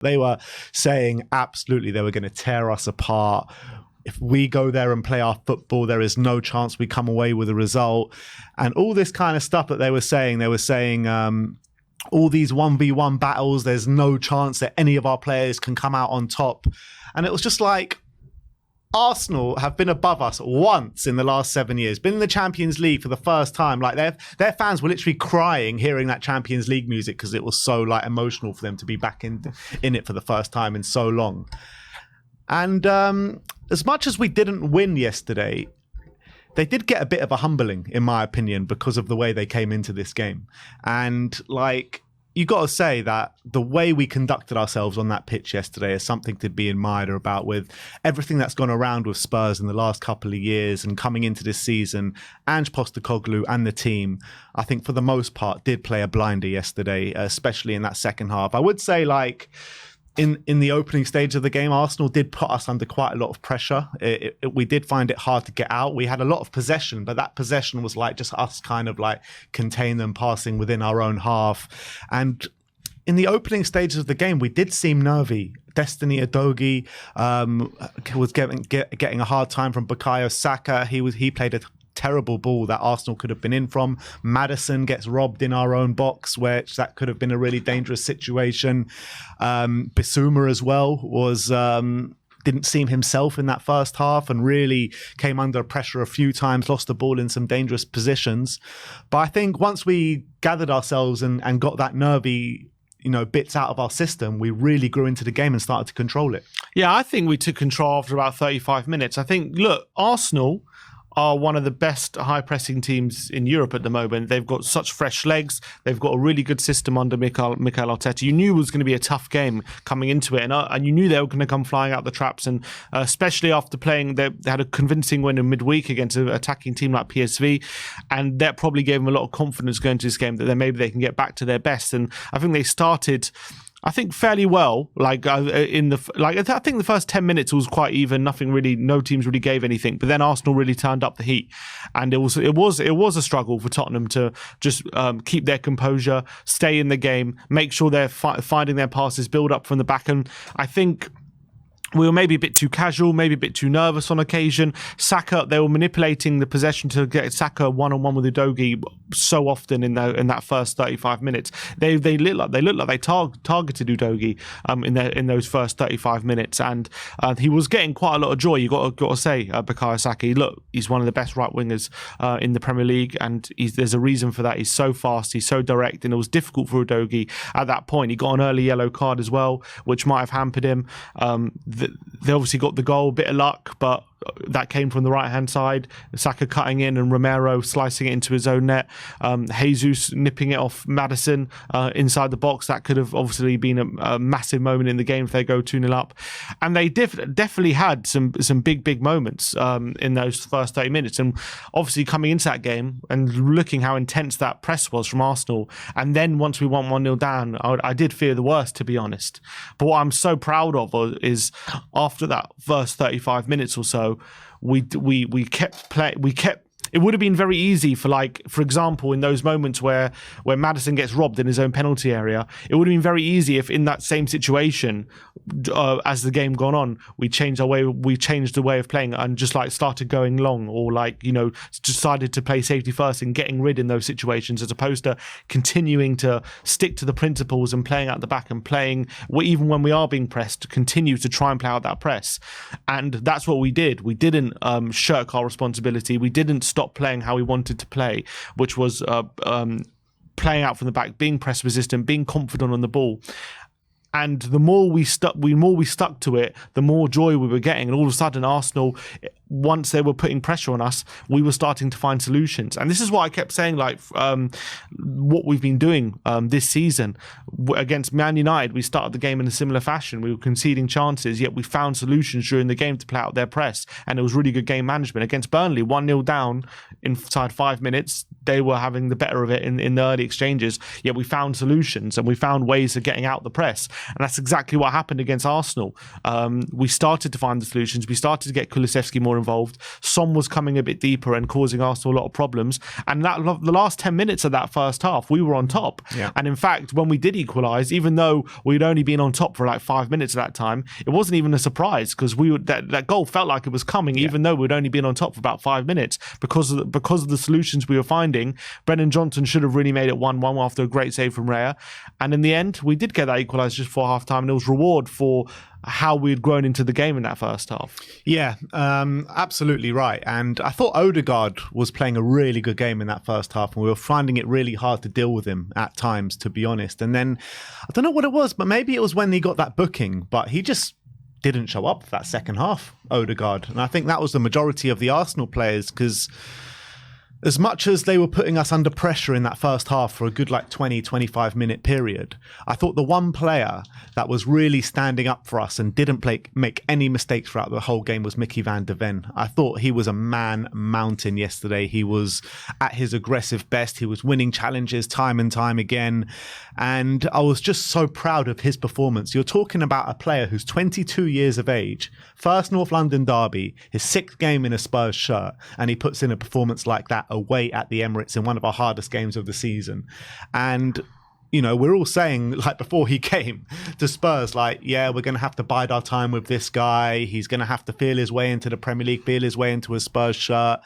They were saying absolutely they were going to tear us apart. If we go there and play our football, there is no chance we come away with a result. And all this kind of stuff that they were saying all these 1v1 battles, there's no chance that any of our players can come out on top. And it was just like, Arsenal have been above us once in the last 7 years, been in the Champions League for the first time. Like their fans were literally crying hearing that Champions League music because it was so like emotional for them to be back in it for the first time in so long. And as much as we didn't win yesterday, they did get a bit of a humbling, in my opinion, because of the way they came into this game. And like, you got to say that the way we conducted ourselves on that pitch yesterday is something to be admired about, with everything that's gone around with Spurs in the last couple of years and coming into this season. Ange Postecoglou and the team, I think for the most part, did play a blinder yesterday, especially in that second half. I would say like, in the opening stage of the game, Arsenal did put us under quite a lot of pressure. We did find it hard to get out. We had a lot of possession, but that possession was like just us kind of like contain them, passing within our own half. And in the opening stages of the game, we did seem nervy. Destiny Udogie was getting a hard time from Bukayo Saka. He played a terrible ball that Arsenal could have been in from. Maddison gets robbed in our own box, which that could have been a really dangerous situation. Bissouma as well didn't seem himself in that first half and really came under pressure a few times, lost the ball in some dangerous positions. But I think once we gathered ourselves and got that nervy bits out of our system, we really grew into the game and started to control it. Yeah, I think we took control after about 35 minutes. I think, look, Arsenal are one of the best high-pressing teams in Europe at the moment. They've got such fresh legs. They've got a really good system under Mikel Arteta. You knew it was going to be a tough game coming into it, and you knew they were going to come flying out the traps, and especially after playing, they had a convincing win in midweek against an attacking team like PSV, and that probably gave them a lot of confidence going into this game that then maybe they can get back to their best. And I think they started, I think, fairly well. I think the first 10 minutes was quite even. No teams really gave anything. But then Arsenal really turned up the heat, and it was a struggle for Tottenham to just keep their composure, stay in the game, make sure they're finding their passes, build up from the back. And I think we were maybe a bit too casual, maybe a bit too nervous on occasion. Saka, they were manipulating the possession to get Saka one-on-one with Udogie so often in that first 35 minutes. They looked like they targeted Udogie in those first 35 minutes, and he was getting quite a lot of joy. You got to say, Bukayo Saka, look, he's one of the best right wingers in the Premier League, and there's a reason for that. He's so fast, he's so direct, and it was difficult for Udogie at that point. He got an early yellow card as well, which might have hampered him. They obviously got the goal, bit of luck, but that came from the right-hand side. Saka cutting in and Romero slicing it into his own net. Jesus nipping it off Maddison inside the box. That could have obviously been a massive moment in the game if they go 2-0 up. And they definitely had some big moments in those first 30 minutes. And obviously coming into that game and looking how intense that press was from Arsenal. And then once we went 1-0 down, I did fear the worst, to be honest. But what I'm so proud of is after that first 35 minutes or so, we kept. It would have been very easy for example, in those moments where Maddison gets robbed in his own penalty area, it would have been very easy if in that same situation, as the game gone on, we changed the way of playing and just started going long, or decided to play safety first and getting rid in those situations, as opposed to continuing to stick to the principles and playing out the back and playing, even when we are being pressed, to continue to try and play out that press. And that's what we did. We didn't shirk our responsibility. We didn't stop playing how we wanted to play, which was playing out from the back, being press resistant, being confident on the ball. And the more we stuck to it, the more joy we were getting. And all of a sudden, Arsenal, once they were putting pressure on us, we were starting to find solutions. And this is what I kept saying, what we've been doing this season. Against Man United, we started the game in a similar fashion. We were conceding chances, yet we found solutions during the game to play out their press. And it was really good game management. Against Burnley, 1-0 down inside 5 minutes, they were having the better of it in the early exchanges, yet we found solutions and we found ways of getting out the press. And that's exactly what happened against Arsenal. We started to find the solutions. We started to get Kulusevski more involved. Son was coming a bit deeper and causing Arsenal a lot of problems. And the last 10 minutes of that first half, we were on top. Yeah. And in fact, when we did equalise, even though we'd only been on top for like 5 minutes at that time, it wasn't even a surprise because that goal felt like it was coming, even though we'd only been on top for about 5 minutes because of the solutions we were finding. Brennan Johnson should have really made it 1-1 after a great save from Raya. And in the end, we did get that equaliser just before half time, and it was reward for how we'd grown into the game in that first half. Yeah, absolutely right. And I thought Odegaard was playing a really good game in that first half, and we were finding it really hard to deal with him at times, to be honest. And then, I don't know what it was, but maybe it was when he got that booking, but he just didn't show up for that second half, Odegaard. And I think that was the majority of the Arsenal players, because as much as they were putting us under pressure in that first half for a good 20-25 minute period, I thought the one player that was really standing up for us and didn't make any mistakes throughout the whole game was Mickey van de Ven. I thought he was a man mountain yesterday. He was at his aggressive best. He was winning challenges time and time again. And I was just so proud of his performance. You're talking about a player who's 22 years of age, first North London derby, his 6th game in a Spurs shirt, and he puts in a performance like that away at the Emirates in one of our hardest games of the season. And we're all saying, before he came to Spurs, we're going to have to bide our time with this guy. He's going to have to feel his way into the Premier League, feel his way into a Spurs shirt.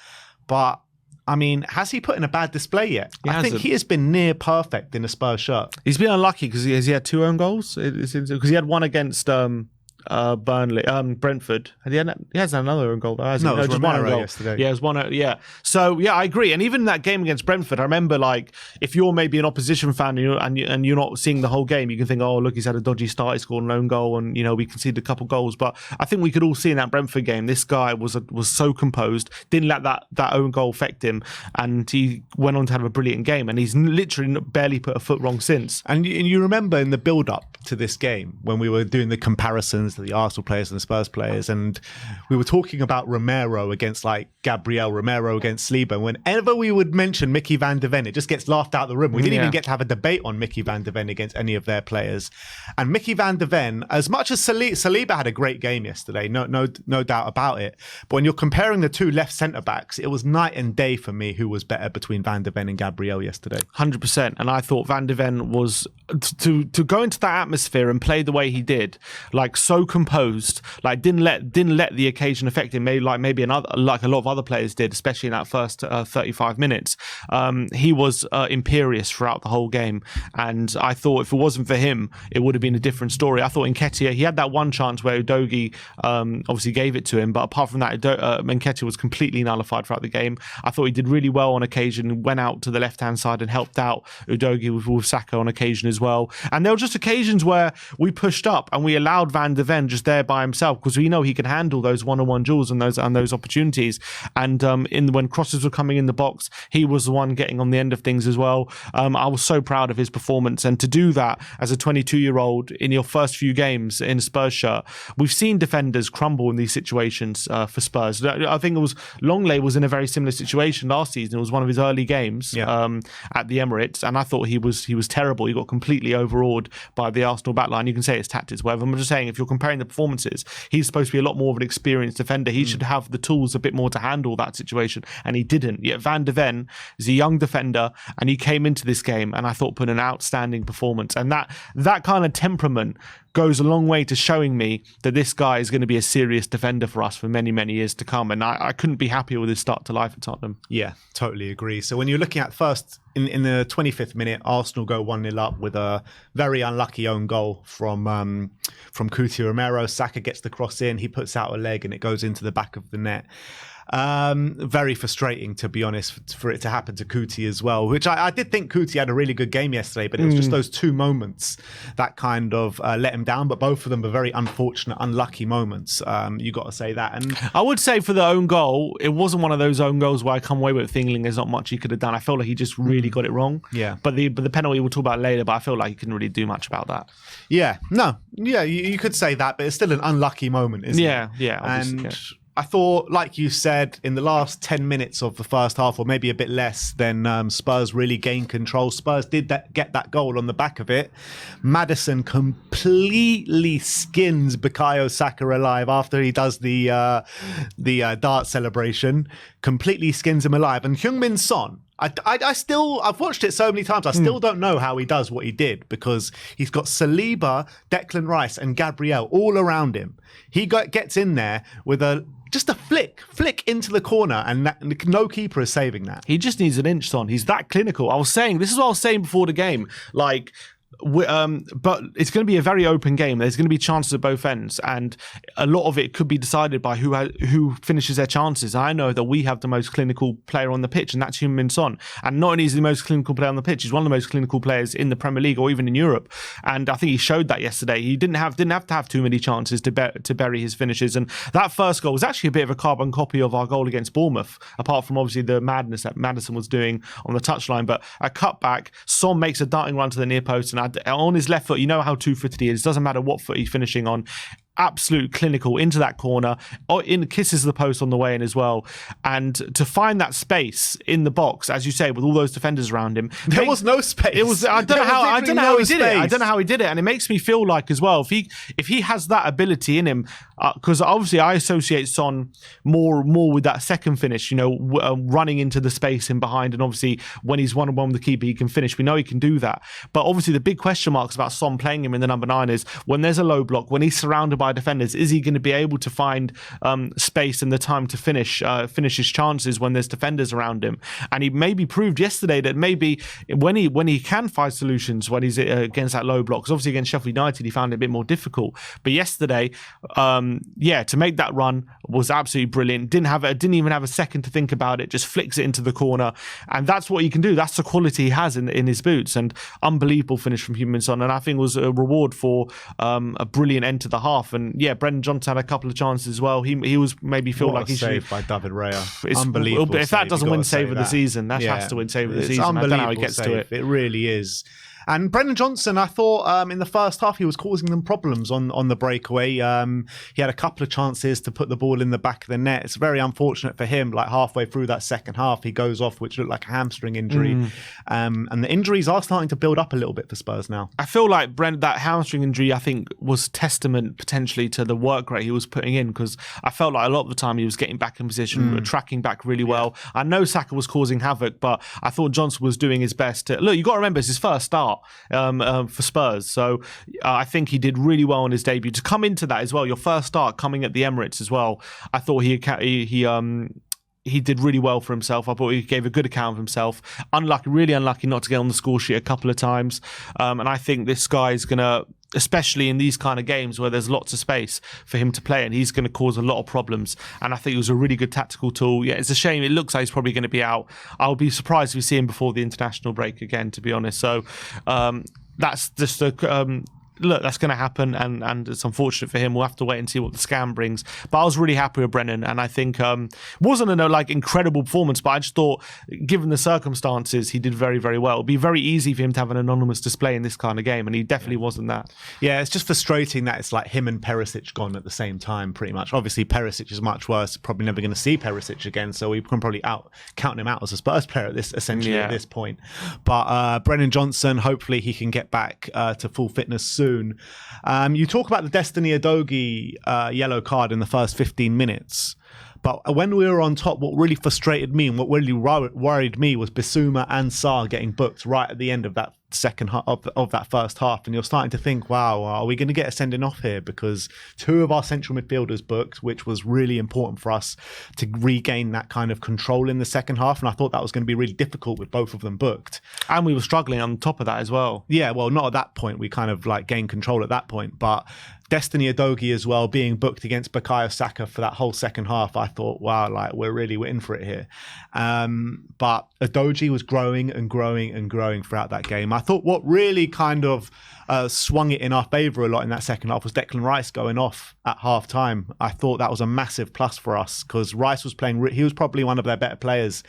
But I mean, has he put in a bad display yet? I think he has been near perfect in a Spurs shirt. He's been unlucky because he had 2 own goals. Because he had one against Brentford. He has another own goal though, hasn't he? No, it was just one own goal yesterday. Yeah, it was one. Yeah. So yeah, I agree. And even in that game against Brentford, I remember if you're maybe an opposition fan and you're not seeing the whole game, you can think, oh look, he's had a dodgy start, he scored an own goal, and we conceded a couple goals. But I think we could all see in that Brentford game, this guy was so composed, didn't let that own goal affect him, and he went on to have a brilliant game. And he's literally barely put a foot wrong since. And you remember in the build-up to this game when we were doing the comparisons to the Arsenal players and the Spurs players, and we were talking about Romero against Gabriel, Romero against Saliba. Whenever we would mention Mickey van de Ven, it just gets laughed out the room. We didn't even get to have a debate on Mickey van de Ven against any of their players. And Mickey van de Ven, as much as Saliba had a great game yesterday, no doubt about it, but when you're comparing the two left centre-backs, it was night and day for me who was better between Van de Ven and Gabriel yesterday. 100%. And I thought Van de Ven was, to go into that atmosphere and play the way he did, so composed, didn't let the occasion affect him, maybe a lot of other players did, especially in that first 35 minutes. He was imperious throughout the whole game, and I thought if it wasn't for him, it would have been a different story. I thought Nketiah, he had that one chance where Udogie obviously gave it to him, but apart from that, Nketiah was completely nullified throughout the game. I thought he did really well on occasion, went out to the left-hand side and helped out Udogie with Saka on occasion as well. And there were just occasions where we pushed up and we allowed Van de Ven just there by himself, because we know he can handle those one-on-one duels and those opportunities. And when crosses were coming in the box, he was the one getting on the end of things as well. I was so proud of his performance, and to do that as a 22-year-old in your first few games in a Spurs shirt, we've seen defenders crumble in these situations for Spurs. I think it was Longley was in a very similar situation last season. It was one of his early games at the Emirates, and I thought he was terrible. He got completely overawed by the Arsenal backline. You can say it's tactics, whatever. I'm just saying, if you're comparing the performances, he's supposed to be a lot more of an experienced defender. He should have the tools a bit more to handle that situation, and he didn't. Yet Van de Ven is a young defender, and he came into this game and I thought put an outstanding performance. And that kind of temperament goes a long way to showing me that this guy is going to be a serious defender for us for many, many years to come. And I couldn't be happier with his start to life at Tottenham. Yeah, totally agree. So when you're looking at first, in the 25th minute, Arsenal go 1-0 up with a very unlucky own goal from Coutinho Romero. Saka gets the cross in, he puts out a leg and it goes into the back of the net. Very frustrating, to be honest, for it to happen to Kuti as well, which I did think Kuti had a really good game yesterday, but it was just those two moments that kind of let him down. But both of them were very unfortunate, unlucky moments. You got to say that. And I would say for the own goal, it wasn't one of those own goals where I come away with thinking there's not much he could have done. I felt like he just really got it wrong. Yeah. But the penalty we'll talk about later, but I feel like he couldn't really do much about that. Yeah. No. Yeah, you could say that, but it's still an unlucky moment, isn't it? Yeah. And I thought, like you said, in the last 10 minutes of the first half, or maybe a bit less, then Spurs really gained control. Spurs did get that goal on the back of it. Maddison completely skins Bukayo Saka alive after he does the dart celebration. Completely skins him alive. And Heung-min Son, I've watched it so many times. I still don't know how he does what he did, because he's got Saliba, Declan Rice, and Gabriel all around him. He gets in there with just a flick into the corner, and no keeper is saving that. He just needs an inch, Son. He's that clinical. This is what I was saying before the game. Like, but it's going to be a very open game. There's going to be chances at both ends, and a lot of it could be decided by who finishes their chances. I know that we have the most clinical player on the pitch, and that's Heung-min Son. And not only is he the most clinical player on the pitch, he's one of the most clinical players in the Premier League or even in Europe. And I think he showed that yesterday. He didn't have to have too many chances to bury his finishes. And that first goal was actually a bit of a carbon copy of our goal against Bournemouth, apart from obviously the madness that Maddison was doing on the touchline. But a cutback, Son makes a darting run to the near post, and on his left foot, you know how two-footed he is. Doesn't matter what foot he's finishing on. Absolute clinical into that corner, kisses the post on the way in as well. And to find that space in the box, as you say, with all those defenders around him, there was no space. It was. I don't know how he did it. I don't know how he did it, and it makes me feel like as well, if he has that ability in him, because obviously I associate Son more with that second finish. Running into the space in behind, and obviously when he's 1-on-1 with the keeper, he can finish. We know he can do that. But obviously the big question marks about Son playing him in the number 9 is when there's a low block, when he's surrounded by defenders, is he going to be able to find space and the time to finish his chances when there's defenders around him? And he maybe proved yesterday that maybe when he can find solutions when he's against that low block, because obviously against Sheffield United he found it a bit more difficult. But yesterday, to make that run was absolutely brilliant. Didn't even have a second to think about it. Just flicks it into the corner, and that's what he can do. That's the quality he has in his boots, and unbelievable finish from Heung-min Son. And I think it was a reward for a brilliant end to the half. And Brendan Johnson had a couple of chances as well. He was maybe feel what like he saved should. By David Raya. Unbelievable. If that doesn't win save of the season, that has to win save of the season. I don't know how he gets to it. It really is. And Brendan Johnson, I thought in the first half he was causing them problems on the breakaway. He had a couple of chances to put the ball in the back of the net. It's very unfortunate for him. Like halfway through that second half, he goes off, which looked like a hamstring injury. And the injuries are starting to build up a little bit for Spurs now. I feel like that hamstring injury, I think, was testament potentially to the work rate he was putting in, because I felt like a lot of the time he was getting back in position, tracking back really well. I know Saka was causing havoc, but I thought Johnson was doing his best. Look, you got to remember, it's his first start for Spurs, so I think he did really well in his debut. To come into that as well, your first start coming at the Emirates as well, I thought he did really well for himself. I thought he gave a good account of himself. Really unlucky not to get on the score sheet a couple of times, and I think this guy is gonna, especially in these kind of games where there's lots of space for him to play, and he's going to cause a lot of problems. And I think it was a really good tactical tool. Yeah, it's a shame. It looks like he's probably going to be out. I'll be surprised if we see him before the international break again, to be honest. So that's just look, that's going to happen, and it's unfortunate for him. We'll have to wait and see what the scan brings. But I was really happy with Brennan, and I think wasn't a incredible performance, but I just thought, given the circumstances, he did very, very well. It'd be very easy for him to have an anonymous display in this kind of game, and he definitely wasn't that. Yeah, it's just frustrating that it's like him and Perisic gone at the same time, pretty much. Obviously, Perisic is much worse. Probably never going to see Perisic again, so we can probably count him out as a Spurs player at this point. But Brennan Johnson, hopefully he can get back to full fitness soon. You talk about the Destiny Udogie yellow card in the first 15 minutes. But when we were on top, what really frustrated me and what really worried me was Bissouma and Sarr getting booked right at the end of that second half of that first half, and you're starting to think, wow, are we going to get a sending off here? Because two of our central midfielders booked, which was really important for us to regain that kind of control in the second half, and I thought that was going to be really difficult with both of them booked. And we were struggling on top of that as well. Yeah, well, not at that point. We kind of gained control at that point, but Destiny Udogie as well being booked against Bukayo Saka for that whole second half, I thought, wow, we're in for it here. But Udogie was growing and growing and growing throughout that game. I thought what really kind of swung it in our favour a lot in that second half was Declan Rice going off at half time. I thought that was a massive plus for us, because Rice was playing, he was probably one of their better players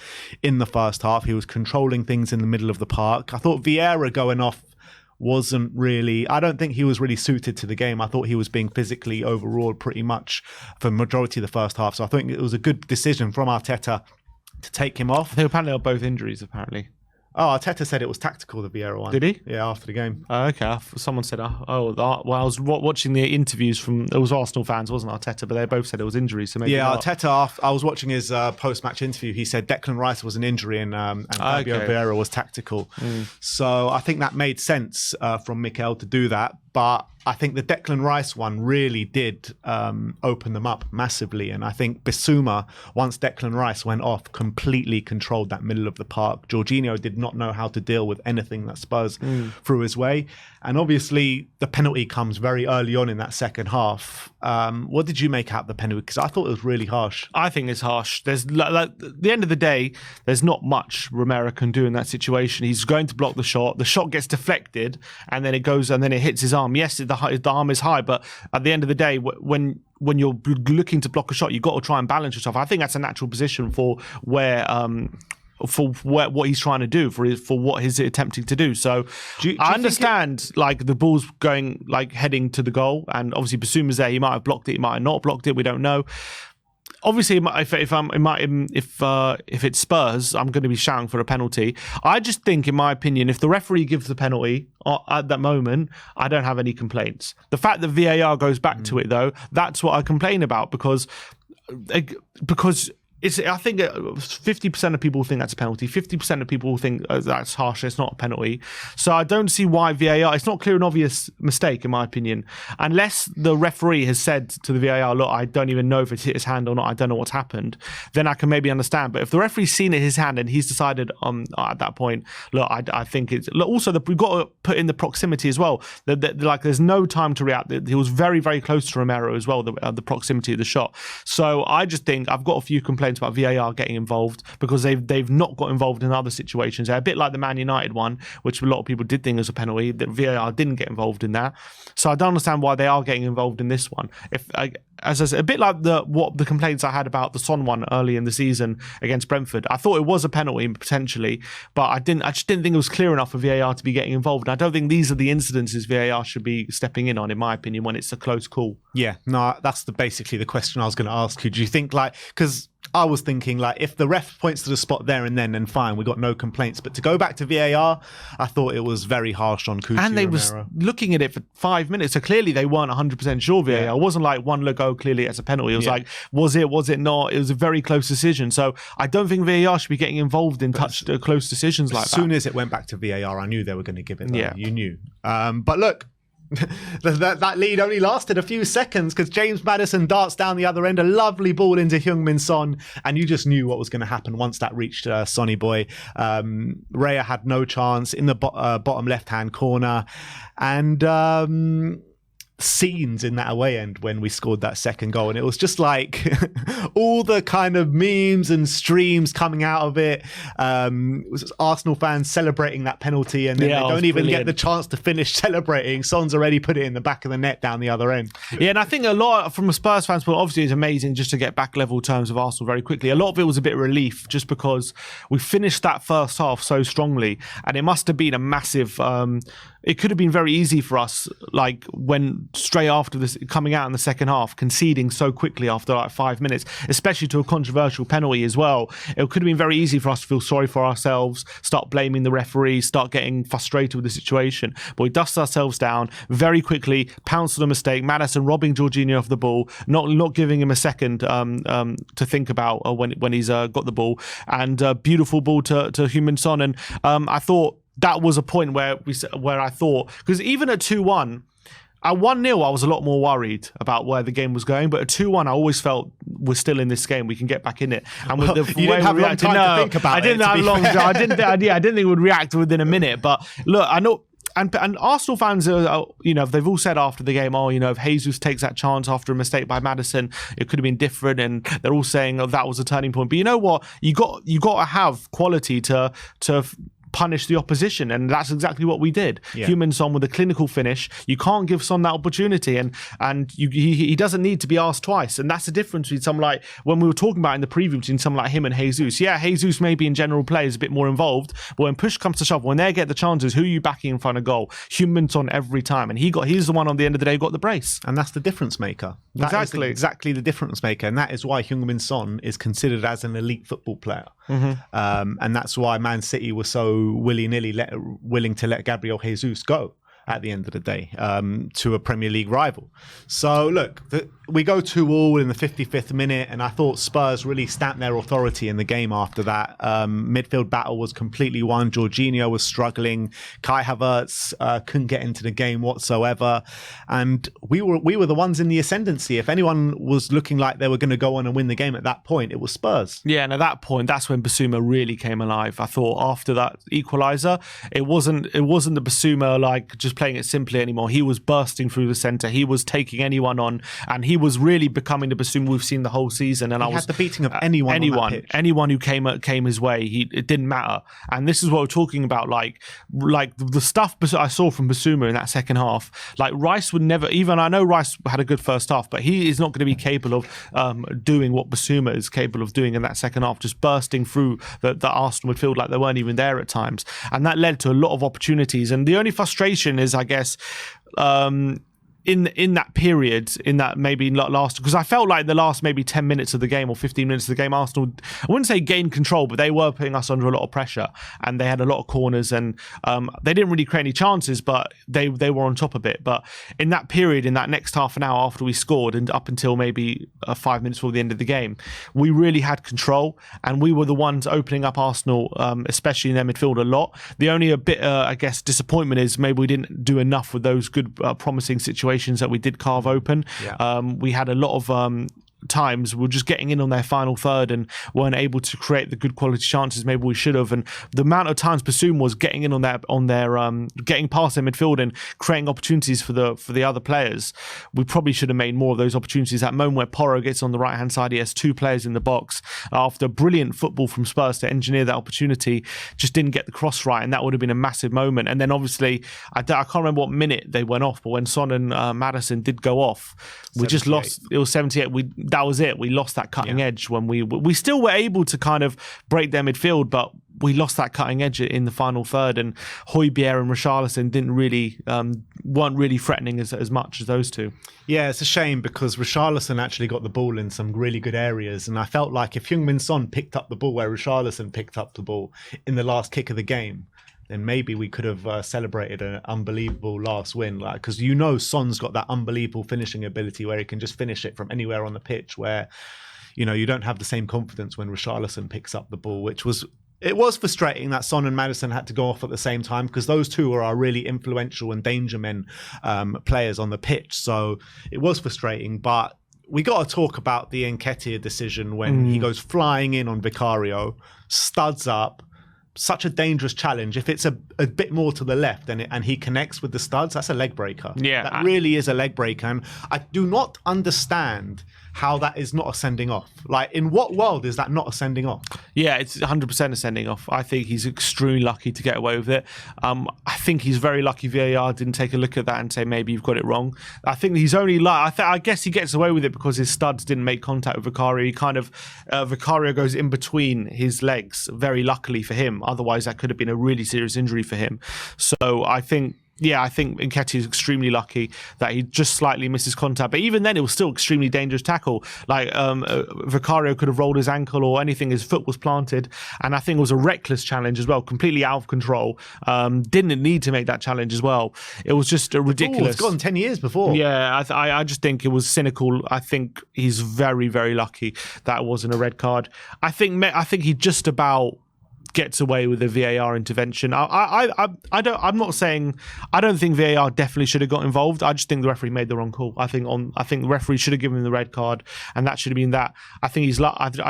in the first half. He was controlling things in the middle of the park. I thought Vieira going off wasn't really, I don't think he was really suited to the game. I thought he was being physically overawed pretty much for the majority of the first half. So I think it was a good decision from Arteta to take him off. I think apparently both injuries, apparently. Oh, Arteta said it was tactical, the Vieira one. Did he? Yeah, after the game. Okay. Someone said, well, I was watching the interviews from, it was Arsenal fans, wasn't Arteta, but they both said it was injuries. So maybe not. Arteta, I was watching his post-match interview. He said Declan Rice was an injury and Fabio Vieira was tactical. So I think that made sense from Mikel to do that. But I think the Declan Rice one really did open them up massively. And I think Bissouma, once Declan Rice went off, completely controlled that middle of the park. Jorginho did not know how to deal with anything that Spurs threw his way. And obviously, the penalty comes very early on in that second half. What did you make out of the penalty? Because I thought it was really harsh. I think it's harsh. There's at the end of the day, there's not much Romero can do in that situation. He's going to block the shot. The shot gets deflected, and then it goes, and then it hits his arm. Yes, the arm is high, but at the end of the day, when you're looking to block a shot, you've got to try and balance yourself. I think that's a natural position for what he's trying to do, for what he's attempting to do. So do you I understand like the ball's going like heading to the goal, and obviously Bissouma's there. He might have blocked it, he might have not blocked it. We don't know. Obviously, if it's Spurs, I'm going to be shouting for a penalty. I just think, in my opinion, if the referee gives the penalty at that moment, I don't have any complaints. The fact that VAR goes back to it, though, that's what I complain about because I think 50% of people think that's a penalty. 50% of people think that's harsh. It's not a penalty. So I don't see why VAR. It's not a clear and obvious mistake, in my opinion, unless the referee has said to the VAR, "Look, I don't even know if it's hit his hand or not. I don't know what's happened." Then I can maybe understand. But if the referee's seen it his hand and he's decided at that point, look, I think it's. Look, also, we've got to put in the proximity as well. Like, there's no time to react. He was very, very close to Romero as well. The proximity of the shot. So I just think I've got a few complaints about VAR getting involved because they've not got involved in other situations. They're a bit like the Man United one, which a lot of people did think was a penalty. That VAR didn't get involved in that. So I don't understand why they are getting involved in this one. As I said, a bit like the complaints I had about the Son one early in the season against Brentford. I thought it was a penalty potentially, but I just didn't think it was clear enough for VAR to be getting involved. And I don't think these are the incidences VAR should be stepping in on, in my opinion, when it's a close call. Yeah, no, that's basically the question I was going to ask you. Do you think, because I was thinking, if the ref points to the spot there and then fine, we got no complaints. But to go back to VAR, I thought it was very harsh on Cuti and they Romero. was looking at it for 5 minutes, so clearly they weren't 100% sure VAR. It wasn't like one look, clearly it's a penalty. It was like, was it not? It was a very close decision. So I don't think VAR should be getting involved in close decisions like that. As soon as it went back to VAR, I knew they were going to give it. You knew. But look, that lead only lasted a few seconds because James Maddison darts down the other end, a lovely ball into Heung-min Son, and you just knew what was going to happen once that reached Sonny Boy. Raya had no chance in the bottom left-hand corner, and scenes in that away end when we scored that second goal, and it was just like all the kind of memes and streams coming out of it. It was Arsenal fans celebrating that penalty, and then they don't even get the chance to finish celebrating. Son's already put it in the back of the net down the other end. Yeah, and I think a lot from a Spurs fan's point, obviously it's amazing just to get back level terms of Arsenal very quickly. A lot of it was a bit of relief just because we finished that first half so strongly, and it must have been a massive it could have been very easy for us, when straight after this coming out in the second half, conceding so quickly after 5 minutes, especially to a controversial penalty as well. It could have been very easy for us to feel sorry for ourselves, start blaming the referee, start getting frustrated with the situation. But we dust ourselves down very quickly, pounce on a mistake. Maddison robbing Jorginho off the ball, not giving him a second to think about when he's got the ball, and beautiful ball to Heung-min Son. And I thought that was a point where I thought, because even at 2-1, at 1-0, I was a lot more worried about where the game was going. But at 2-1, I always felt we're still in this game. We can get back in it. And with the you way didn't have we long time to think about it. I didn't have long time. I didn't think it would react within a minute. But look, I know. And Arsenal fans, they've all said after the game, if Jesus takes that chance after a mistake by Maddison, it could have been different. And they're all saying that was a turning point. But you know what? You got to have quality to punish the opposition, and that's exactly what we did. Yeah. Heung-min Son with a clinical finish. You can't give Son that opportunity, and he doesn't need to be asked twice, and that's the difference between someone like, when we were talking about in the preview, between someone like him and Jesus. Yeah, Jesus maybe in general play is a bit more involved, but when push comes to shove, when they get the chances, who are you backing in front of goal? Heung-min Son every time, and he's the one on the end of the day who got the brace. And that's the difference maker. That Exactly. is exactly the difference maker. And that is why Heung-min Son is considered as an elite football player. And that's why Man City was so willing to let Gabriel Jesus go at the end of the day, to a Premier League rival. So look, we go 2-2 in the 55th minute, and I thought Spurs really stamped their authority in the game after that. Midfield battle was completely won. Jorginho was struggling. Kai Havertz couldn't get into the game whatsoever. And we were the ones in the ascendancy. If anyone was looking like they were going to go on and win the game at that point, it was Spurs. Yeah, and at that point, that's when Basuma really came alive. I thought after that equaliser, it wasn't the Basuma like just playing it simply anymore. He was bursting through the centre. He was taking anyone on, and he was really becoming the Basuma we've seen the whole season. And he had the beating of anyone who came his way. It didn't matter. And this is what we're talking about. Like the stuff I saw from Basuma in that second half. Like Rice would never. Even I know Rice had a good first half, but he is not going to be capable of doing what Basuma is capable of doing in that second half, just bursting through the Arsenal midfield like they weren't even there at times. And that led to a lot of opportunities. And the only frustration is, I guess, in that period, in that maybe last, because I felt like the last maybe 10 minutes of the game or 15 minutes of the game, Arsenal, I wouldn't say gained control, but they were putting us under a lot of pressure, and they had a lot of corners, and they didn't really create any chances, but they were on top of it. But in that period, in that next half an hour after we scored and up until maybe 5 minutes before the end of the game, we really had control, and we were the ones opening up Arsenal, especially in their midfield, a lot. The only a bit, I guess, disappointment is maybe we didn't do enough with those good, promising situations that we did carve open. Yeah. We had a lot of times we're just getting in on their final third and weren't able to create the good quality chances maybe we should have. And the amount of times Basuma was getting in on their getting past their midfield and creating opportunities for the other players, we probably should have made more of those opportunities. That moment where Porro gets on the right hand side, he has two players in the box. After brilliant football from Spurs to engineer that opportunity, just didn't get the cross right, and that would have been a massive moment. And then obviously I can't remember what minute they went off, but when Son and Maddison did go off, we just lost. It was 78. That was it. We lost that cutting edge when we still were able to kind of break their midfield, but we lost that cutting edge in the final third. And Højbjerg and Richarlison weren't really threatening as much as those two. Yeah, it's a shame because Richarlison actually got the ball in some really good areas, and I felt like if Heung-min Son picked up the ball where Richarlison picked up the ball in the last kick of the game, then maybe we could have celebrated an unbelievable last win. Like, because Son's got that unbelievable finishing ability where he can just finish it from anywhere on the pitch, where you don't have the same confidence when Richarlison picks up the ball, it was frustrating that Son and Maddison had to go off at the same time, because those two are our really influential and danger men players on the pitch. So it was frustrating, but we got to talk about the Nketiah decision when he goes flying in on Vicario, studs up. Such a dangerous challenge. If it's a bit more to the left and he connects with the studs, that's a leg breaker. Yeah, that really is a leg breaker. And I do not understand how that is not a sending off. Like, in what world is that not a sending off? Yeah, it's 100% a sending off. I think he's extremely lucky to get away with it. I think he's very lucky VAR didn't take a look at that and say, maybe you've got it wrong. I think he's only I guess he gets away with it because his studs didn't make contact with Vicario. He kind of, Vicario goes in between his legs, very luckily for him. Otherwise, that could have been a really serious injury for him. So I think Nketiah is extremely lucky that he just slightly misses contact. But even then, it was still extremely dangerous tackle. Like, Vicario could have rolled his ankle or anything. His foot was planted. And I think it was a reckless challenge as well, completely out of control. Didn't need to make that challenge as well. It was just a ridiculous. It's gone 10 years before. Yeah, I just think it was cynical. I think he's very, very lucky that it wasn't a red card. I think he just about gets away with a VAR intervention. I'm not saying I don't think VAR definitely should have got involved. I just think the referee made the wrong call. I think the referee should have given him the red card, and that should have been that. I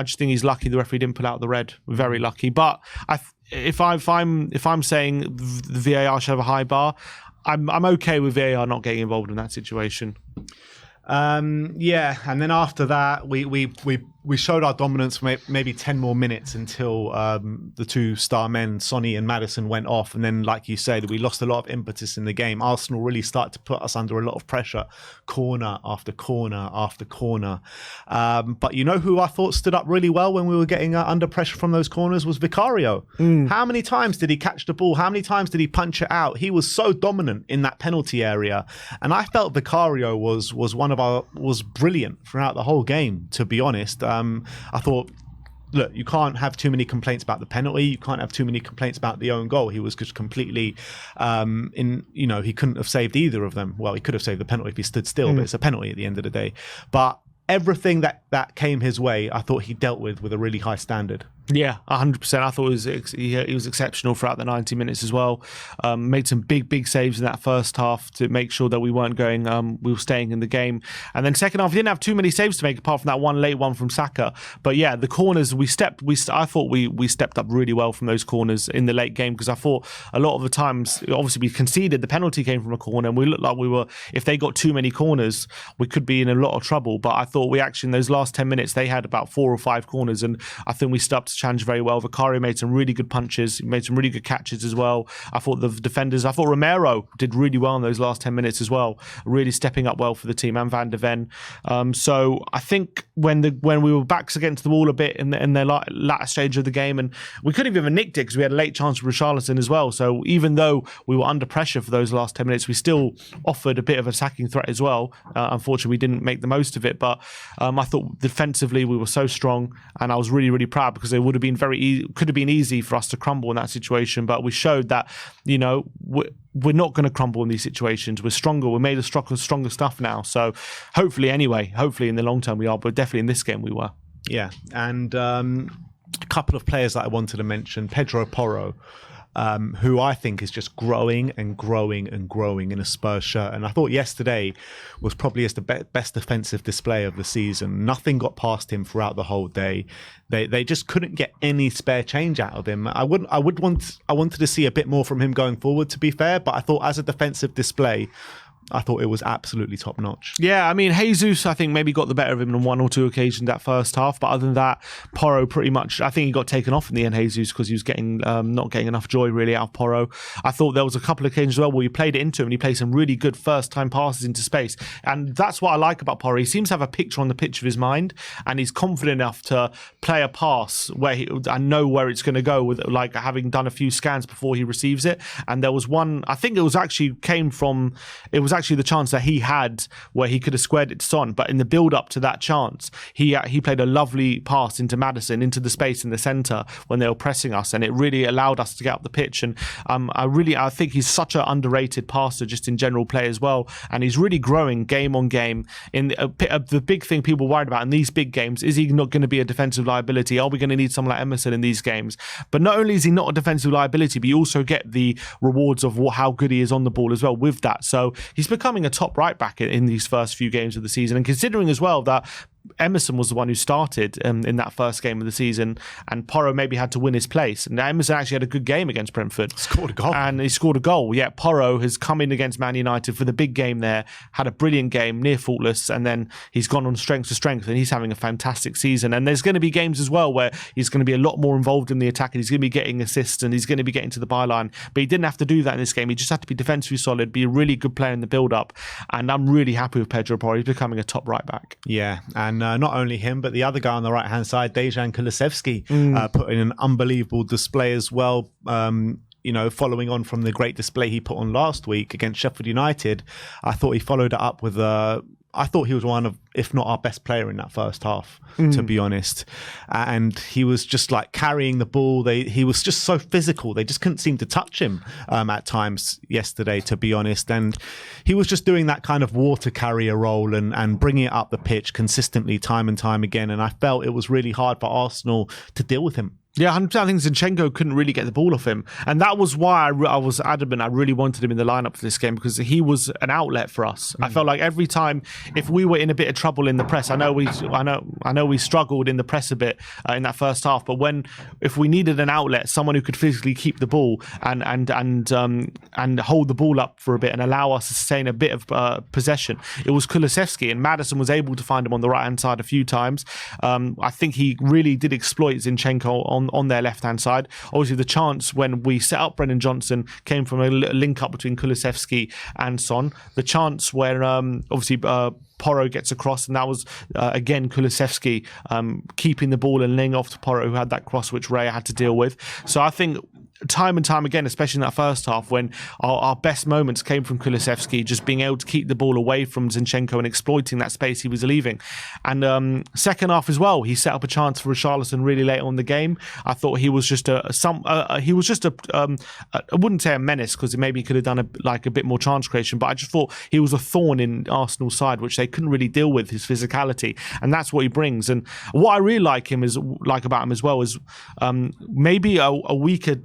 just think he's lucky the referee didn't pull out the red. Very lucky. But if I'm saying the VAR should have a high bar, I'm okay with VAR not getting involved in that situation. And then after that, we we showed our dominance for maybe 10 more minutes until the two star men, Sonny and Maddison, went off. And then, like you said, we lost a lot of impetus in the game. Arsenal really started to put us under a lot of pressure, corner after corner after corner. But you know who I thought stood up really well when we were getting under pressure from those corners was Vicario. How many times did he catch the ball? How many times did he punch it out? He was so dominant in that penalty area. And I felt Vicario was brilliant throughout the whole game, to be honest. I thought, look, you can't have too many complaints about the penalty. You can't have too many complaints about the own goal. He was just completely he couldn't have saved either of them. Well, he could have saved the penalty if he stood still, but it's a penalty at the end of the day. But everything that came his way, I thought he dealt with a really high standard. Yeah, 100%. I thought he was exceptional throughout the 90 minutes as well. Made some big saves in that first half to make sure that we weren't going, we were staying in the game. And then second half, we didn't have too many saves to make apart from that one late one from Saka. But yeah, the corners I thought we stepped up really well from those corners in the late game, because I thought a lot of the times, obviously we conceded, the penalty came from a corner, and we looked like we were, if they got too many corners, we could be in a lot of trouble. But I thought we actually, in those last 10 minutes, they had about 4 or 5 corners, and I think we stepped up to challenge very well. Vicario made some really good punches, made some really good catches as well. I thought Romero did really well in those last 10 minutes as well, really stepping up well for the team, and Van de Ven. So I think when we were backs against the wall a bit in the latter stage of the game, and we could have even nicked it because we had a late chance with Richarlison as well. So even though we were under pressure for those last 10 minutes, we still offered a bit of attacking threat as well. Unfortunately, we didn't make the most of it, but I thought defensively we were so strong, and I was really proud, because it would have been could have been easy for us to crumble in that situation, but we showed that, we're not going to crumble in these situations. We're stronger. We're made of stronger stuff now. So hopefully in the long term we are, but definitely in this game we were. Yeah, and a couple of players that I wanted to mention, Pedro Porro, who I think is just growing and growing and growing in a Spurs shirt. And I thought yesterday was probably the best defensive display of the season. Nothing got past him throughout the whole day. They just couldn't get any spare change out of him. I wanted to see a bit more from him going forward, to be fair, but I thought as a defensive display, I thought it was absolutely top notch. Yeah, I mean, Jesus, I think maybe got the better of him on 1 or 2 occasions that first half. But other than that, Porro pretty much, I think he got taken off in the end, Jesus, because he was getting not getting enough joy really out of Porro. I thought there was a couple of occasions as well where he played it into him and he played some really good first time passes into space. And that's what I like about Porro. He seems to have a picture on the pitch of his mind, and he's confident enough to play a pass where I know where it's going to go, with like having done a few scans before he receives it. And there was one, I think it was actually the chance that he had where he could have squared it to Son, but in the build up to that chance, he played a lovely pass into Maddison, into the space in the centre when they were pressing us, and it really allowed us to get up the pitch. And I think he's such an underrated passer just in general play as well, and he's really growing game on game. In the big thing people worried about in these big games, is he not going to be a defensive liability? Are we going to need someone like Emerson in these games? But not only is he not a defensive liability, but you also get the rewards of how good he is on the ball as well with that. So he's becoming a top right back in these first few games of the season, and considering as well that Emerson was the one who started in that first game of the season, and Porro maybe had to win his place. And Emerson actually had a good game against Brentford. Scored a goal. And he scored a goal. Yeah, Porro has come in against Man United for the big game there, had a brilliant game, near faultless, and then he's gone on strength to strength, and he's having a fantastic season. And there's going to be games as well where he's going to be a lot more involved in the attack, and he's going to be getting assists, and he's going to be getting to the byline. But he didn't have to do that in this game. He just had to be defensively solid, be a really good player in the build-up. And I'm really happy with Pedro Porro. He's becoming a top right back. Yeah, and not only him, but the other guy on the right-hand side, Dejan Kulusevski, put in an unbelievable display as well. Following on from the great display he put on last week against Sheffield United, I thought he followed it up with I thought he was one of, if not our best player in that first half, to be honest. And he was just like carrying the ball. He was just so physical. They just couldn't seem to touch him at times yesterday, to be honest. And he was just doing that kind of water carrier role and bringing it up the pitch consistently time and time again. And I felt it was really hard for Arsenal to deal with him. Yeah, 100%. I think Zinchenko couldn't really get the ball off him. And that was why I was adamant. I really wanted him in the lineup for this game because he was an outlet for us. I felt like every time, if we were in a bit of trouble in the press, I know we struggled in the press a bit in that first half, but if we needed an outlet, someone who could physically keep the ball and hold the ball up for a bit and allow us to sustain a bit of possession, it was Kulusevski, and Maddison was able to find him on the right-hand side a few times. I think he really did exploit Zinchenko on their left-hand side. Obviously, the chance when we set up Brennan Johnson came from a link-up between Kulusevski and Son. The chance where, obviously, Porro gets across, and that was, again, Kulusevski keeping the ball and laying off to Porro, who had that cross which Ray had to deal with. So I think time and time again, especially in that first half, when our best moments came from Kulusevski, just being able to keep the ball away from Zinchenko and exploiting that space he was leaving. And second half as well, he set up a chance for Richarlison really late on in the game. I thought he was just I wouldn't say a menace, because maybe he could have done a bit more chance creation, but I just thought he was a thorn in Arsenal's side, which they couldn't really deal with, his physicality, and that's what he brings. And what I really like about him as well is maybe a weaker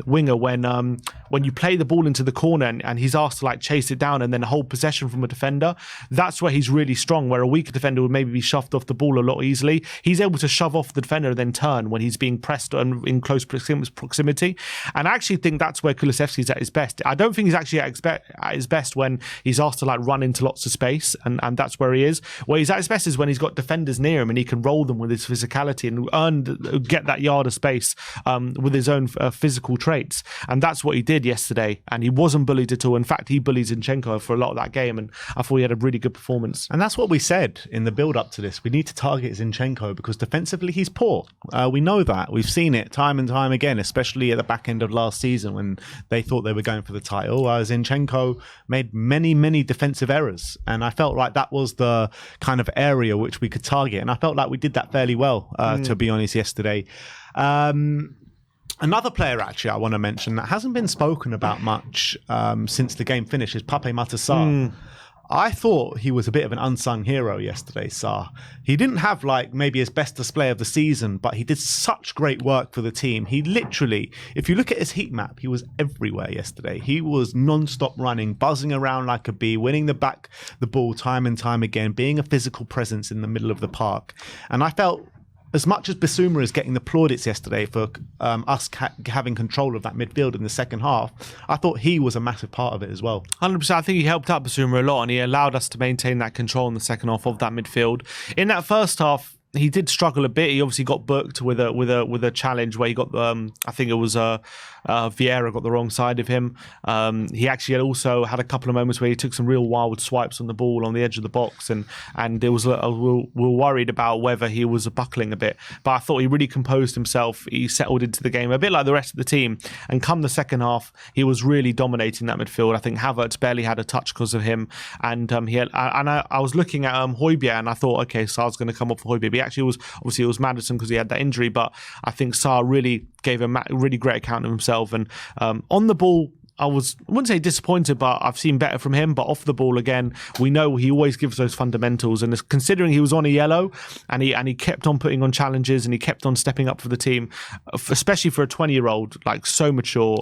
winger when you play the ball into the corner and he's asked to chase it down and then hold possession from a defender. That's where he's really strong, where a weaker defender would maybe be shoved off the ball a lot easily. He's able to shove off the defender and then turn when he's being pressed in close proximity. And I actually think that's where Kulusevski's at his best. I don't think he's actually at his best when he's asked to run into lots of space, and that's where he is. Where he's at his best is when he's got defenders near him and he can roll them with his physicality and get that yard of space with his own physical traits. And that's what he did yesterday, and he wasn't bullied at all. In fact, he bullied Zinchenko for a lot of that game, and I thought he had a really good performance. And that's what we said in the build-up to this. We need to target Zinchenko because defensively he's poor. We know that. We've seen it time and time again, especially at the back end of last season when they thought they were going for the title. Zinchenko made many, many defensive errors, and I felt like that was the kind of area which we could target, and I felt like we did that fairly well, to be honest, yesterday. Another player, actually, I want to mention that hasn't been spoken about much since the game finished is Pape Matar Sarr. I thought he was a bit of an unsung hero yesterday, Sarr. He didn't have maybe his best display of the season, but he did such great work for the team. He literally, if you look at his heat map, he was everywhere yesterday. He was non-stop running, buzzing around like a bee, winning the ball time and time again, being a physical presence in the middle of the park. And I felt, as much as Bissouma is getting the plaudits yesterday for us having control of that midfield in the second half, I thought he was a massive part of it as well. 100%. I think he helped out Bissouma a lot, and he allowed us to maintain that control in the second half of that midfield. In that first half, he did struggle a bit. He obviously got booked with a challenge where he got I think it was Vieira got the wrong side of him. He actually also had a couple of moments where he took some real wild swipes on the ball on the edge of the box, and there was we were worried about whether he was buckling a bit. But I thought he really composed himself. He settled into the game a bit like the rest of the team. And come the second half, he was really dominating that midfield. I think Havertz barely had a touch because of him, and I was looking at Højbjerg and I thought, okay, Sarr's going to come up for Højbjerg. It was Maddison because he had that injury, but I think Sarr really gave a really great account of himself. And on the ball, I wouldn't say disappointed, but I've seen better from him. But off the ball again, we know he always gives those fundamentals. And considering he was on a yellow and he kept on putting on challenges and he kept on stepping up for the team, especially for a 20-year-old, so mature,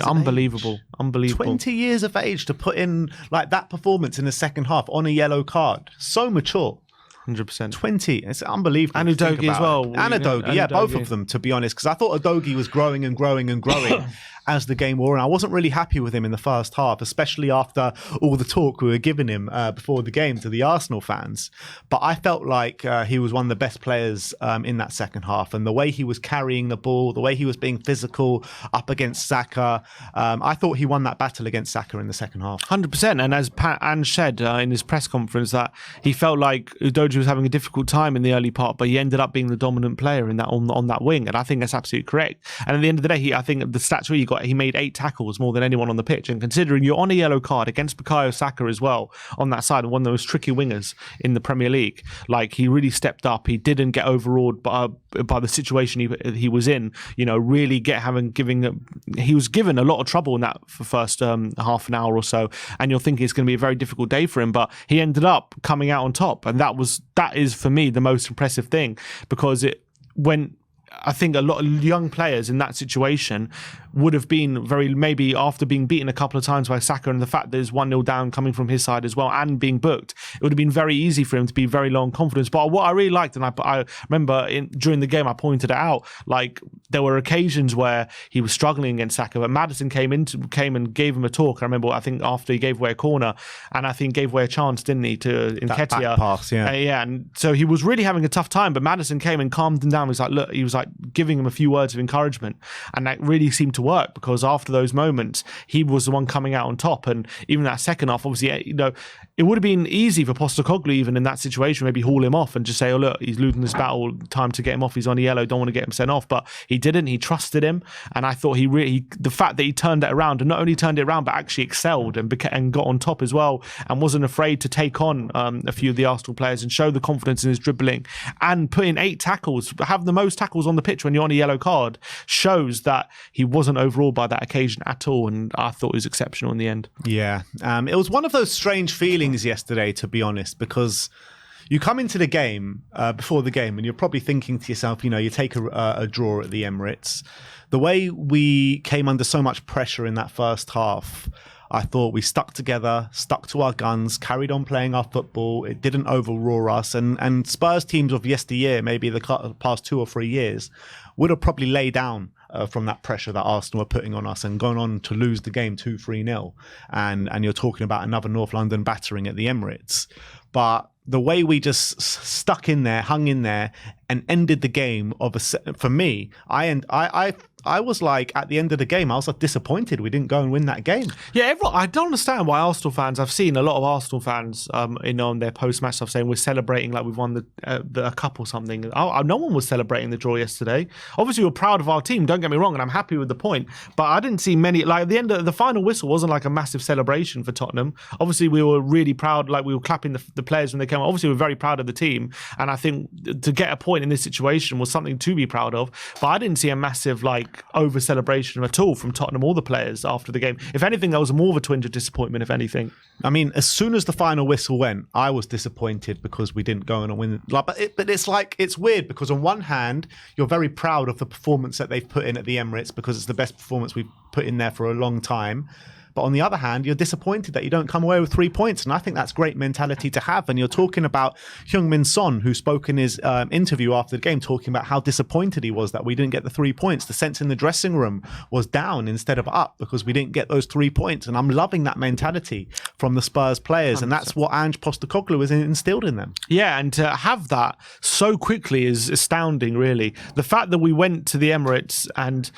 unbelievable. 20 years of age to put in that performance in the second half on a yellow card. So mature. 100%. 20. It's unbelievable. And Udogie as well. And Udogie, both of them, to be honest, because I thought Udogie was growing and growing and growing as the game wore on. I wasn't really happy with him in the first half, especially after all the talk we were giving him before the game to the Arsenal fans. But I felt like he was one of the best players in that second half. And the way he was carrying the ball, the way he was being physical up against Saka, I thought he won that battle against Saka in the second half. 100%. And as Pat Ange said in his press conference, that he felt like Udogie was having a difficult time in the early part, but he ended up being the dominant player in that on that wing. And I think that's absolutely correct. And at the end of the day, I think the stats really got, he made 8 tackles, more than anyone on the pitch. And considering you're on a yellow card against Bukayo Saka as well on that side, one of those tricky wingers in the Premier League, he really stepped up. He didn't get overawed by the situation he was in. Really he was given a lot of trouble in that first half an hour or so. And you're thinking it's going to be a very difficult day for him, but he ended up coming out on top. And that is for me the most impressive thing, because when I think a lot of young players in that situation would have been maybe after being beaten a couple of times by Saka and the fact that there's 1-0 down coming from his side as well and being booked, it would have been very easy for him to be very low on confidence. But what I really liked, and I remember during the game I pointed it out, like there were occasions where he was struggling against Saka, but Maddison came and gave him a talk. I remember, I think after he gave away a corner, and I think gave away a chance, didn't he, to Nketiah? Pass, yeah. Yeah, and so he was really having a tough time, but Maddison came and calmed him down. He was like giving him a few words of encouragement, and that really seemed to work, because after those moments he was the one coming out on top. And even that second half, obviously, it would have been easy for Postecoglou even in that situation, maybe haul him off and just say, oh look, he's losing this battle, time to get him off, he's on a yellow, don't want to get him sent off. But he didn't. He trusted him, and I thought the fact that he turned it around, and not only turned it around but actually excelled and got on top as well, and wasn't afraid to take on a few of the Arsenal players and show the confidence in his dribbling, and put in 8 tackles, have the most tackles on the pitch when you're on a yellow card, shows that he wasn't overawed by that occasion at all, and I thought it was exceptional in the end. Yeah. It was one of those strange feelings yesterday, to be honest, because you come into the game, before the game, and you're probably thinking to yourself, you take a draw at the Emirates. The way we came under so much pressure in that first half, I thought we stuck together, stuck to our guns, carried on playing our football. It didn't overroar us. And Spurs teams of yesteryear, maybe the past 2 or 3 years, would have probably laid down from that pressure that Arsenal were putting on us and gone on to lose the game 2-3-0. And you're talking about another North London battering at the Emirates. But the way we just stuck in there, hung in there, and ended the game for me, I was like, at the end of the game, I was like disappointed we didn't go and win that game. Yeah, I don't understand why Arsenal fans, I've seen a lot of Arsenal fans on their post-match stuff saying we're celebrating like we've won the cup or something. No one was celebrating the draw yesterday. Obviously, we're proud of our team, don't get me wrong, and I'm happy with the point, but I didn't see many, like at the end of the final whistle wasn't like a massive celebration for Tottenham. Obviously, we were really proud, like we were clapping the players when they came. Obviously, we're very proud of the team, and I think to get a point in this situation was something to be proud of, but I didn't see a massive over celebration at all from Tottenham or the players after the game. If anything, there was more of a twinge of disappointment, if anything. I mean, as soon as the final whistle went, I was disappointed because we didn't go on and win. But it's weird, because on one hand, you're very proud of the performance that they've put in at the Emirates, because it's the best performance we've put in there for a long time. But on the other hand, you're disappointed that you don't come away with 3 points. And I think that's great mentality to have. And you're talking about Heung-min Son, who spoke in his interview after the game, talking about how disappointed he was that we didn't get the 3 points. The sense in the dressing room was down instead of up because we didn't get those 3 points. And I'm loving that mentality from the Spurs players. 100%. And that's what Ange Postecoglou has instilled in them. Yeah, and to have that so quickly is astounding, really. The fact that we went to the Emirates and...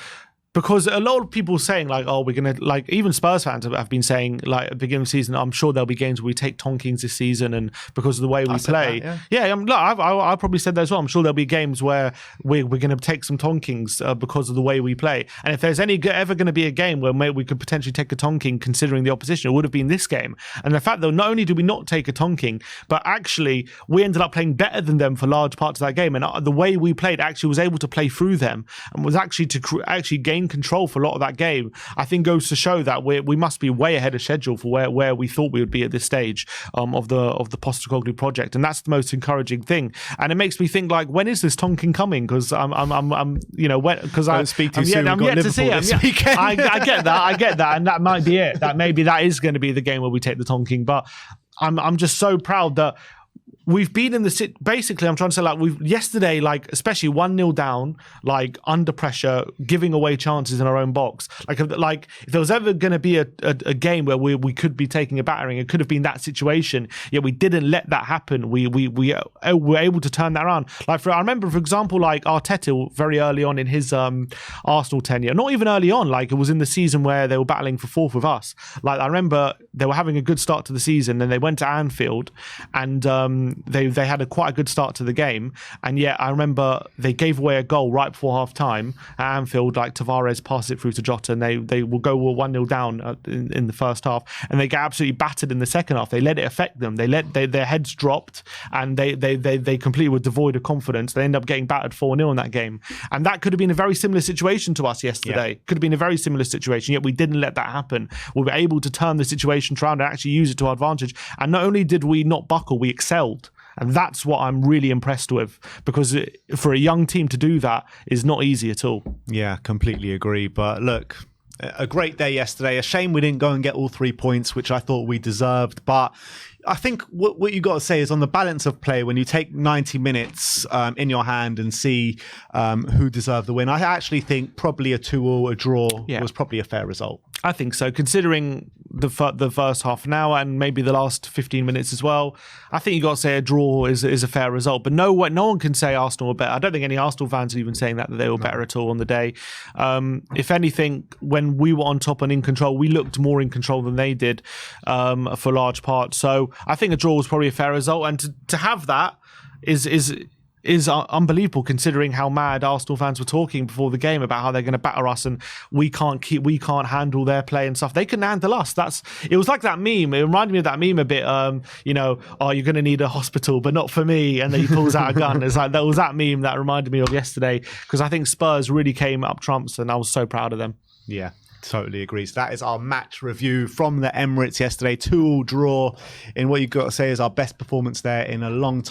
Because a lot of people saying we're going to, even Spurs fans have been saying, at the beginning of the season, I'm sure there'll be games where we take tonkings this season, and because of the way we play. I probably said that as well. I'm sure there'll be games where we're going to take some tonkings because of the way we play. And if there's ever going to be a game where we could potentially take a tonking considering the opposition, it would have been this game. And the fact that not only did we not take a tonking, but actually we ended up playing better than them for large parts of that game. And the way we played actually was able to play through them and was actually to actually gain control for a lot of that game, I think goes to show that we must be way ahead of schedule for where we thought we would be at this stage of the Postecoglou project, and that's the most encouraging thing. And it makes me think, when is this tonking coming? Because I'm because I speak too soon. I'm yet to see it. I get that, and that might be it. That is going to be the game where we take the tonking. But I'm just so proud that. We've been in the basically. I'm trying to say we've yesterday, especially 1-0 down, under pressure, giving away chances in our own box. If there was ever going to be a game where we could be taking a battering, it could have been that situation. Yet we didn't let that happen. We were able to turn that around. I remember, for example, Arteta very early on in his Arsenal tenure, not even early on, it was in the season where they were battling for fourth with us. I remember they were having a good start to the season, and they went to Anfield and. They had quite a good start to the game, and yet I remember they gave away a goal right before half time at Anfield. Tavares passed it through to Jota, and they will go 1-0 down in the first half, and they get absolutely battered in the second half. They let it affect them. Their heads dropped, and they completely were devoid of confidence. They end up getting battered 4-0 in that game, and that could have been a very similar situation to us yesterday. Yeah. Could have been a very similar situation, yet we didn't let that happen. We were able to turn the situation around and actually use it to our advantage. And not only did we not buckle, we excelled. And that's what I'm really impressed with, because for a young team to do that is not easy at all. Yeah, completely agree. But look, a great day yesterday. A shame we didn't go and get all 3 points, which I thought we deserved. But I think what you got to say is, on the balance of play, when you take 90 minutes in your hand and see who deserved the win, I actually think probably a 2-2, a draw was probably a fair result. I think so, considering the first half an hour and maybe the last 15 minutes as well. I think you got to say a draw is a fair result. But no one can say Arsenal were better. I don't think any Arsenal fans are even saying that they were better at all on the day. If anything, when we were on top and in control, we looked more in control than they did for large parts. So I think a draw was probably a fair result, and to have that is unbelievable, considering how mad Arsenal fans were talking before the game about how they're going to batter us and we can't handle their play and stuff. They can handle us. It was like that meme. It reminded me of that meme a bit. Oh, you're going to need a hospital, but not for me. And then he pulls out a gun. It's like, that was that meme that reminded me of yesterday, because I think Spurs really came up trumps, and I was so proud of them. Yeah. Totally agrees. That is our match review from the Emirates yesterday. 2-2 draw in what you've got to say is our best performance there in a long time.